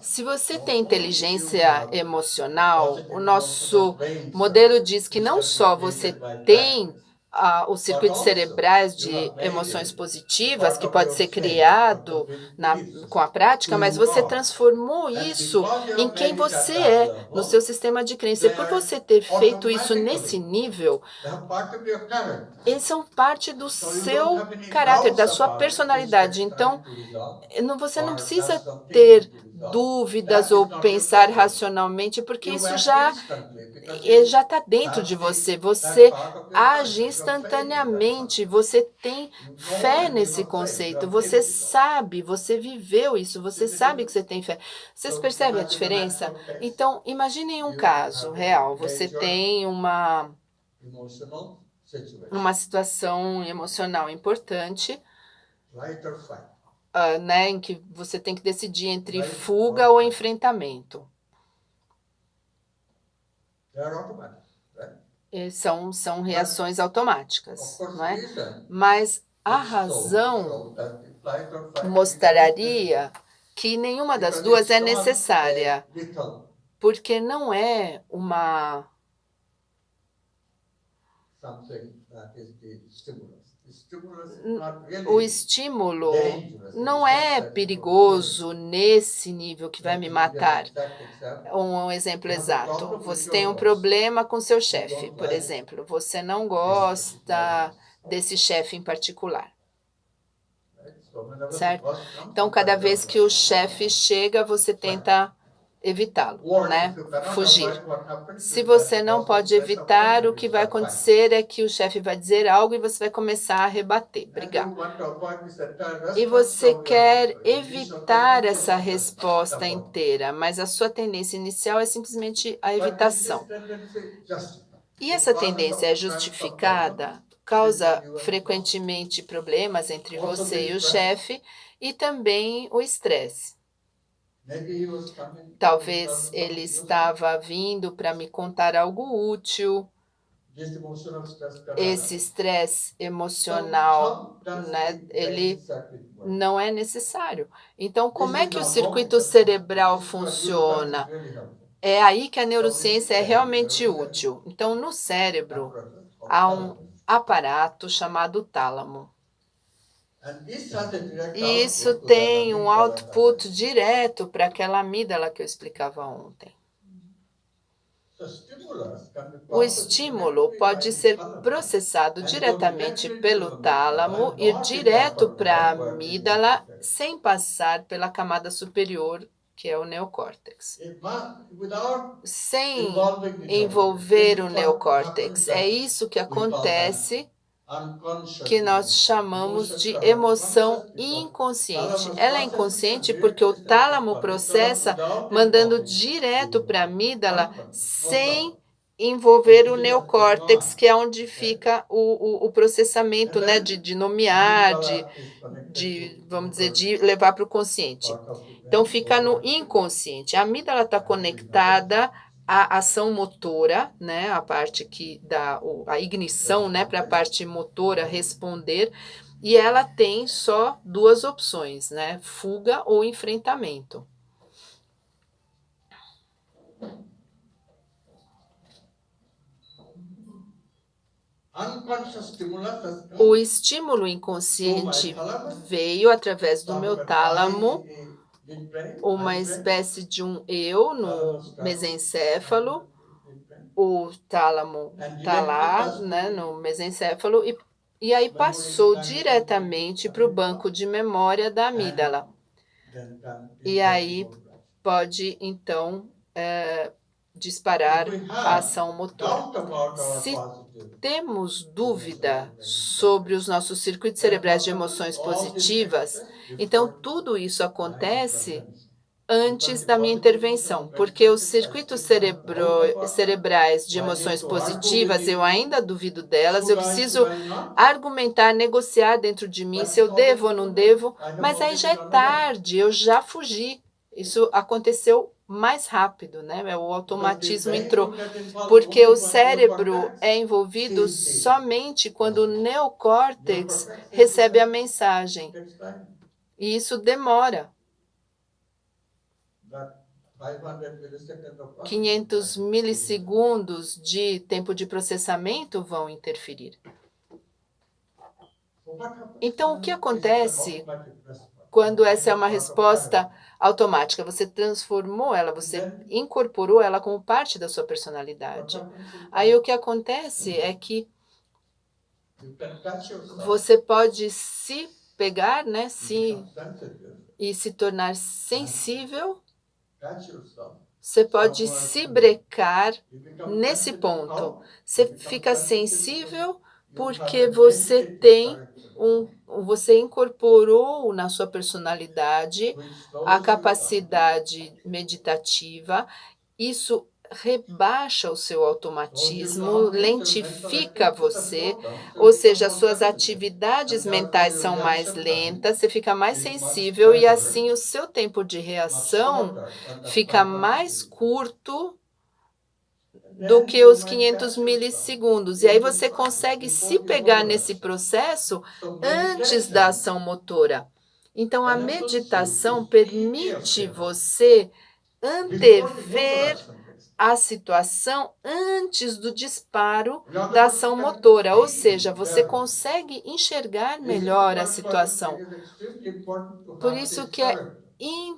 Se você So tem only if you inteligência have emocional, o positive emotional nosso brain modelo cells, diz que which não can be só você created by tem practice, os but circuitos also cerebrais you have de made emoções it a positivas, part que of pode your ser change, part of criado your na, belief com a system, prática, who mas you você are. transformou And isso because you em have quem made it você at that é, no seu level, sistema de crença. E por then você ter feito isso nesse automatically nível, they have part of your character. eles são parte do So you don't seu have any caráter, doubts da sua about it, which personalidade. takes time Então, to resolve, você não or precisa just some thinking ter to resolve. dúvidas That is ou not your pensar problem. racionalmente, porque You isso went já instantly because you já está dentro de have você. that Você part of your age character. You have faith in that part. instantaneamente. Você tem You know fé and you nesse have faith. You conceito. have Você lived it also. sabe, você viveu isso. Você See the sabe que você difference? tem fé. Vocês So percebem a imagine an diferença? actual case. Então, imaginem um You caso have a real. Você major tem emotional situation, uma situação emocional importante, flight or fight, né, em que você tem que decidir entre flight fuga or ou fight. enfrentamento. They are automatic, right? São But reações of automáticas, course, não é? reason Mas a would razão show that the flight or fight reason is mostraria necessary que nenhuma das because duas it's é not a necessária, lethal porque não é something that is the stimulus. The stimulus is not o really estímulo dangerous in the não sense é that it will kill you. perigoso nesse nível que vai Let me me give you an matar. exact example. Um exemplo You have a exato, problem with você your tem um boss. problema com seu You chefe, don't por like exemplo, você não this particular gosta boss, desse chefe em particular, right? So whenever the certo? boss comes, Então, you try cada to vez que avoid o it, chefe chega, você flight. tenta evitá-lo, Or if né? you cannot Fugir. avoid, what happens Se is that the você não boss will pode say something evitar, and o you que vai start fighting. acontecer é que o chefe vai dizer algo e você vai começar a rebater, And you brigar. want to avoid this entire E response, você so your quer initial tendency evitar is essa to just resposta avoid. inteira, mas a sua tendência inicial é simplesmente a But is this evitação. tendency justified? E It essa causes tendência é sometimes a problem justificada, between causa you and the boss. frequentemente problemas entre Also você the e o stress. chefe e também o estresse. Maybe he was coming to tell Talvez me ele something useful. estava vindo para me contar algo útil. This emotional stress can Esse arise. estresse So emocional, how does né, the brain ele circuit work? não é necessário. Então, This como é is que o now more circuito interesting. cerebral This is what neuroscience is funciona? really helpful. É aí que a So in the neurociência é brain, there realmente is an útil. Então, no cérebro, apparatus called há um thalamus. aparato chamado tálamo. And this has a direct E isso output to that tem um amygdala that I output mentioned. direto para aquela amígdala que eu explicava ontem. So stimulus can be O processed estímulo directly by pode the ser thalamus processado and go diretamente directly to pelo the amygdala tálamo, and ir not in the direto upper para a part where the amígdala, neocortex is. sem passar pela camada superior, que é o neocórtex. Without Sem involving the neocortex. This envolver o is what happens neocórtex. É that isso que we call that acontece, unconscious que nós emotion. chamamos Emotions de are unconscious emoção because inconsciente. thalamus Ela é processes and inconsciente porque o releases it tálamo to amygdala processa without mandando involving the direto para a neocortex. amígdala Unconscious, no sem thought. So envolver this o is what's going neocórtex, on. que é onde Okay? fica o processamento, And né, then de nomear, amygdala is connected to vamos dizer, motor de levar para o consciente. part of the Então, brain, fica motor no activity, inconsciente. A amígdala está and to the nervous conectada system. à ação motora, né, a parte que dá a ignição, né, para a Responding. parte motora responder, e ela tem só duas opções, né, fuga ou enfrentamento. Unconscious stimulus has O come estímulo to my inconsciente thalamus, veio através do sort of meu an I tálamo, in the midbrain, uma hindbrain. espécie de um eu no Thalamus travels mesencéfalo. midbrain, O tálamo and tá directly lá, goes to né, the no mesencéfalo, e aí memory passou mechanism in the diretamente para o amygdala, banco de memória da and amígdala. then can E impact the aí motor action. pode, então, If disparar we a have ação motora. doubt about our Se positive temos emotional dúvida brain sobre os circuits, nossos circuitos then cerebrais de what happens? emoções All this takes positivas, place então before tudo isso my acontece intervention. Because antes the da minha positive emotional intervenção, brain porque os circuits, I circuitos still don't doubt about them. cerebrais de So I need emoções to argue with positivas, eu the ainda duvido delas, eu should I, should preciso I not? argumentar, negociar dentro de mim But se eu it's devo already ou too não late. devo, I have mas aí já already é run away. tarde, eu já fugi. Isso aconteceu mais rápido, né? O Because the automatismo brain entrou, will get involved porque only o when cérebro neocortex é envolvido sees the somente quando o response. neocórtex Neocortex sees the recebe a message. It mensagem, takes time. e isso demora. that 500 milliseconds of processing 500 time. milissegundos de tempo de processamento vão interferir. So what happens Então, o when que is an acontece automatic response? quando essa é It's uma part of resposta paradigm. automática? Você transformou ela, você Then incorporou ela como parte da sua what personalidade. happens is Aí that o que acontece é que you can touch yourself, você pode se pegar, né, you se become sensitive, e se tornar sensível, touch yourself você pode somewhere se in there. brecar You become nesse sensitive ponto. how? You Você become fica sensitive because sensível you have porque a você meditative tem character você incorporou na sua personalidade which a slows you down. capacidade meditativa. Isso rebaixa o seu automatismo, lentifica você, ou seja, as suas atividades mentais são mais lentas, você fica mais sensível e assim o seu tempo de reação fica mais curto do que os 500 milissegundos. E aí você consegue se pegar nesse processo antes da ação motora. Então a meditação permite você antever a situação antes do disparo da ação motora, ou seja, você consegue enxergar melhor a situação. Por isso que é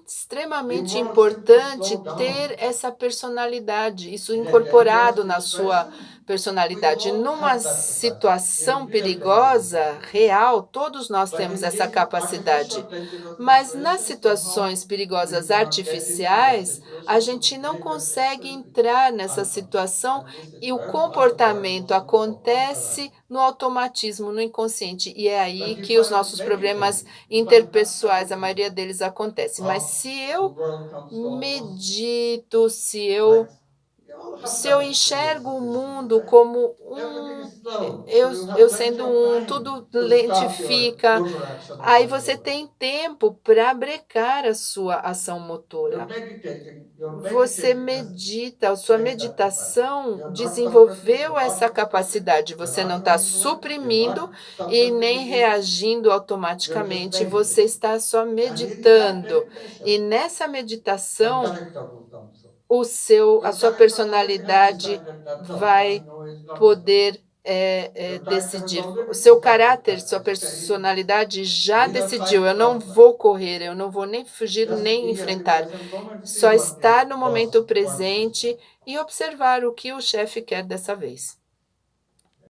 extremamente importante ter essa personalidade, isso incorporado na sua personalidade. Numa situação perigosa, real, todos nós temos essa capacidade. Mas nas situações perigosas artificiais, a gente não consegue entrar nessa situação e o comportamento acontece no automatismo, no inconsciente. E é aí que os nossos problemas interpessoais, a maioria deles acontece. Mas se eu medito, se eu enxergo o mundo como eu sendo tudo lentifica, aí você tem tempo para brecar a sua ação motora. Você medita, a sua meditação desenvolveu essa capacidade. Você não está suprimindo e nem reagindo automaticamente, você está só meditando. E nessa meditação, a sua personalidade vai poder decidir. O seu caráter, sua personalidade já decidiu. Eu não vou correr, eu não vou nem fugir, nem enfrentar. Só estar no momento presente e observar o que o chefe quer dessa vez.